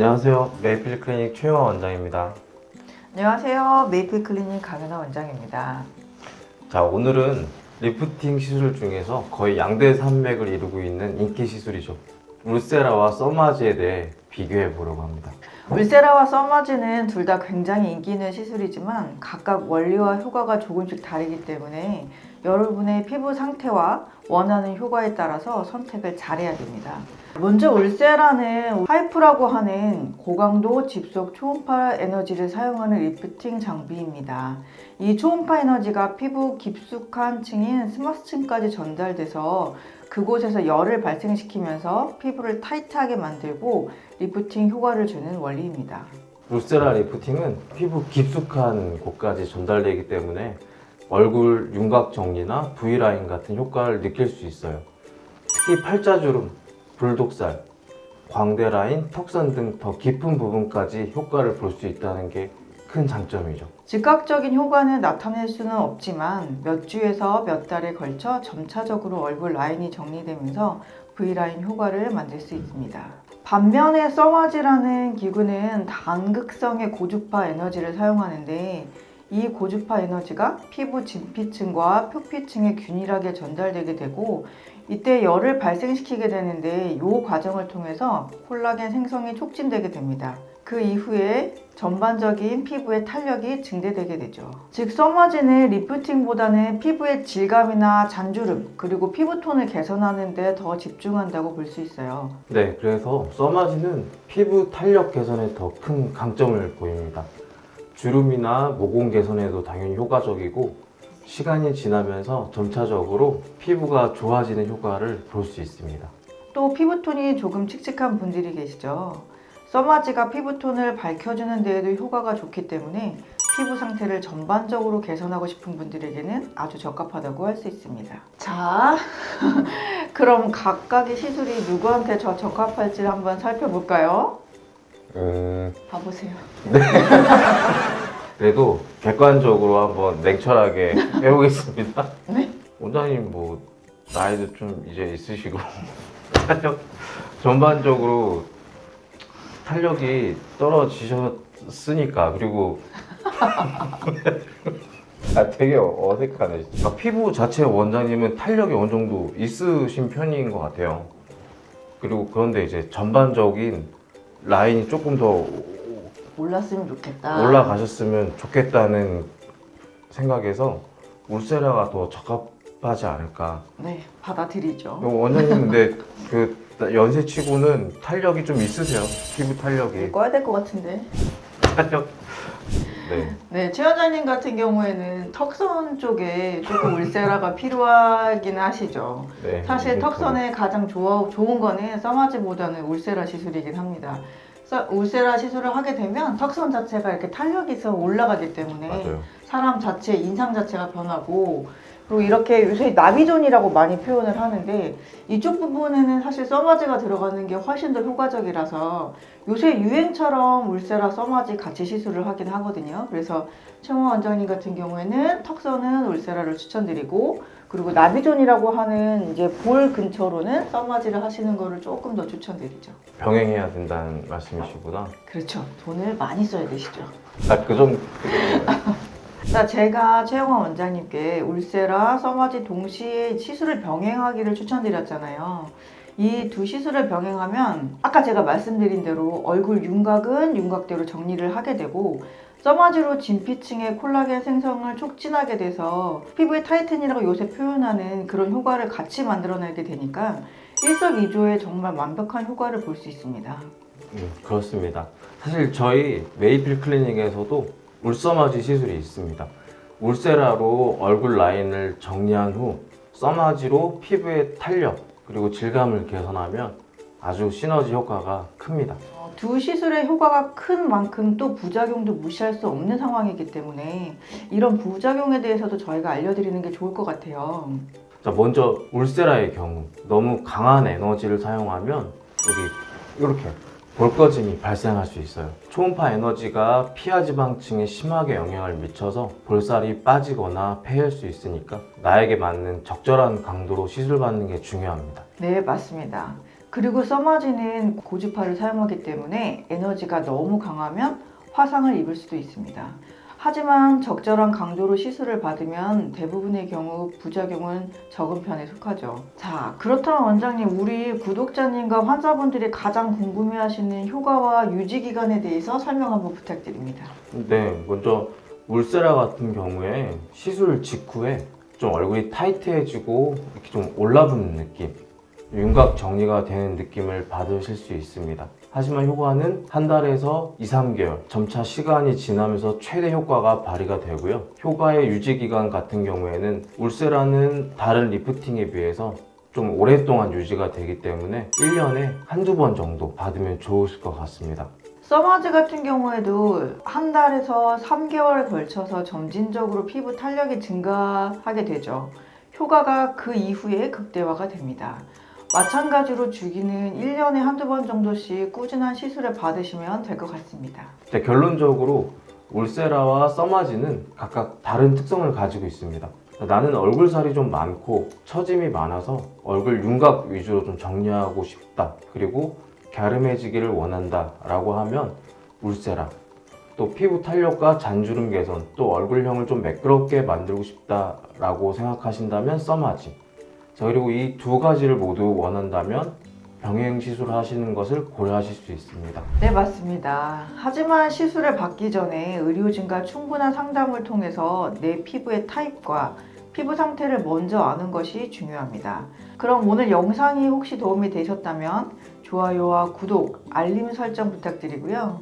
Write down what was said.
안녕하세요. 메이플 클리닉 최영화 원장입니다. 안녕하세요. 메이플 클리닉 강연아 원장입니다. 자, 오늘은 리프팅 시술 중에서 거의 양대 산맥을 이루고 있는 인기 시술이죠. 울세라와 써마지에 대해 비교해 보려고 합니다. 울세라와 써마지는 둘 다 굉장히 인기 있는 시술이지만 각각 원리와 효과가 조금씩 다르기 때문에 여러분의 피부 상태와 원하는 효과에 따라서 선택을 잘해야 됩니다. 먼저 울세라는 하이프라고 하는 고강도 집속 초음파 에너지를 사용하는 리프팅 장비입니다. 이 초음파 에너지가 피부 깊숙한 층인 스머스층까지 전달돼서 그곳에서 열을 발생시키면서 피부를 타이트하게 만들고 리프팅 효과를 주는 원리입니다. 울세라 리프팅은 피부 깊숙한 곳까지 전달되기 때문에 얼굴 윤곽 정리나 V라인 같은 효과를 느낄 수 있어요. 특히 팔자주름, 불독살, 광대 라인, 턱선 등 더 깊은 부분까지 효과를 볼 수 있다는 게 큰 장점이죠. 즉각적인 효과는 나타낼 수는 없지만 몇 주에서 몇 달에 걸쳐 점차적으로 얼굴 라인이 정리되면서 V라인 효과를 만들 수 있습니다. 반면에 써마지라는 기구는 단극성의 고주파 에너지를 사용하는데 이 고주파 에너지가 피부 진피층과 표피층에 균일하게 전달되게 되고 이때 열을 발생시키게 되는데 이 과정을 통해서 콜라겐 생성이 촉진되게 됩니다. 그 이후에 전반적인 피부의 탄력이 증대되게 되죠. 즉 써마지는 리프팅보다는 피부의 질감이나 잔주름 그리고 피부톤을 개선하는 데 더 집중한다고 볼 수 있어요. 네, 그래서 써마지는 피부 탄력 개선에 더 큰 강점을 보입니다. 주름이나 모공 개선에도 당연히 효과적이고 시간이 지나면서 점차적으로 피부가 좋아지는 효과를 볼 수 있습니다. 또 피부톤이 조금 칙칙한 분들이 계시죠. 써마지가 피부톤을 밝혀주는 데에도 효과가 좋기 때문에 피부 상태를 전반적으로 개선하고 싶은 분들에게는 아주 적합하다고 할 수 있습니다. 자, 그럼 각각의 시술이 누구한테 더 적합할지 한번 살펴볼까요? 봐보세요. 그래도 객관적으로 한번 냉철하게 해보겠습니다. 네? 원장님 뭐 나이도 좀 이제 있으시고 탄력 전반적으로 탄력이 떨어지셨으니까 그리고 되게 어색하네. 피부 자체 원장님은 탄력이 어느 정도 있으신 편인 것 같아요. 그리고 그런데 이제 전반적인 라인이 조금 더 몰랐으면 좋겠다. 올라가셨으면 좋겠다는 생각에서 울세라가 더 적합하지 않을까. 네, 받아들이죠. 원장님 근데 그 연세치고는 탄력이 좀 있으세요. 피부 탄력이. 꺼야 될 것 같은데. 탄력. 네. 네, 최 원장님 같은 경우에는 턱선 쪽에 조금 울세라가 필요하긴 하시죠. 네. 사실 턱선에 가장 좋은 거는 써마지보다는 울세라 시술이긴 합니다. 울세라 시술을 하게 되면 턱선 자체가 이렇게 탄력이 있어 올라가기 때문에 맞아요. 사람 자체 인상 자체가 변하고 그리고 이렇게 요새 나비존이라고 많이 표현을 하는데 이쪽 부분에는 사실 써마지가 들어가는 게 훨씬 더 효과적이라서 요새 유행처럼 울세라 써마지 같이 시술을 하긴 하거든요. 그래서 최홍화 원장님 같은 경우에는 턱선은 울세라를 추천드리고 그리고 나비존이라고 하는 이제 볼 근처로는 써마지를 하시는 거를 조금 더 추천드리죠. 병행해야 된다는 말씀이시구나. 그렇죠. 돈을 많이 써야 되시죠. 그 정도. 자, 제가 최영화 원장님께 울세라, 써마지 동시에 시술을 병행하기를 추천드렸잖아요. 이 두 시술을 병행하면 아까 제가 말씀드린 대로 얼굴 윤곽은 윤곽대로 정리를 하게 되고 써마지로 진피층의 콜라겐 생성을 촉진하게 돼서 피부의 타이튼이라고 요새 표현하는 그런 효과를 같이 만들어내게 되니까 일석이조의 정말 완벽한 효과를 볼 수 있습니다. 그렇습니다. 사실 저희 메이필 클리닉에서도 울써마지 시술이 있습니다. 울세라로 얼굴 라인을 정리한 후 써마지로 피부의 탄력 그리고 질감을 개선하면 아주 시너지 효과가 큽니다. 두 시술의 효과가 큰 만큼 또 부작용도 무시할 수 없는 상황이기 때문에 이런 부작용에 대해서도 저희가 알려드리는 게 좋을 것 같아요. 자, 먼저 울세라의 경우 너무 강한 에너지를 사용하면 여기 이렇게 볼꺼짐이 발생할 수 있어요. 초음파 에너지가 피하 지방층에 심하게 영향을 미쳐서 볼살이 빠지거나 폐할 수 있으니까 나에게 맞는 적절한 강도로 시술받는 게 중요합니다. 네, 맞습니다. 그리고 써마지는 고주파를 사용하기 때문에 에너지가 너무 강하면 화상을 입을 수도 있습니다. 하지만 적절한 강도로 시술을 받으면 대부분의 경우 부작용은 적은 편에 속하죠. 자, 그렇다면 원장님, 우리 구독자님과 환자분들이 가장 궁금해하시는 효과와 유지 기간에 대해서 설명 한번 부탁드립니다. 네, 먼저 울세라 같은 경우에 시술 직후에 좀 얼굴이 타이트해지고 이렇게 좀 올라붙는 느낌, 윤곽 정리가 되는 느낌을 받으실 수 있습니다. 하지만 효과는 한 달에서 2, 3개월 점차 시간이 지나면서 최대 효과가 발휘가 되고요. 효과의 유지 기간 같은 경우에는 울세라는 다른 리프팅에 비해서 좀 오랫동안 유지가 되기 때문에 1년에 한두 번 정도 받으면 좋으실 것 같습니다. 써마지 같은 경우에도 한 달에서 3개월에 걸쳐서 점진적으로 피부 탄력이 증가하게 되죠. 효과가 그 이후에 극대화가 됩니다. 마찬가지로 주기는 1년에 한두 번 정도씩 꾸준한 시술을 받으시면 될 것 같습니다. 네, 결론적으로 울세라와 써마지는 각각 다른 특성을 가지고 있습니다. 나는 얼굴살이 좀 많고 처짐이 많아서 얼굴 윤곽 위주로 좀 정리하고 싶다, 그리고 갸름해지기를 원한다 라고 하면 울세라, 또 피부 탄력과 잔주름 개선, 또 얼굴형을 좀 매끄럽게 만들고 싶다 라고 생각하신다면 써마지. 자, 그리고 이 두 가지를 모두 원한다면 병행 시술하시는 것을 고려하실 수 있습니다. 네, 맞습니다. 하지만 시술을 받기 전에 의료진과 충분한 상담을 통해서 내 피부의 타입과 피부 상태를 먼저 아는 것이 중요합니다. 그럼 오늘 영상이 혹시 도움이 되셨다면 좋아요와 구독, 알림 설정 부탁드리고요.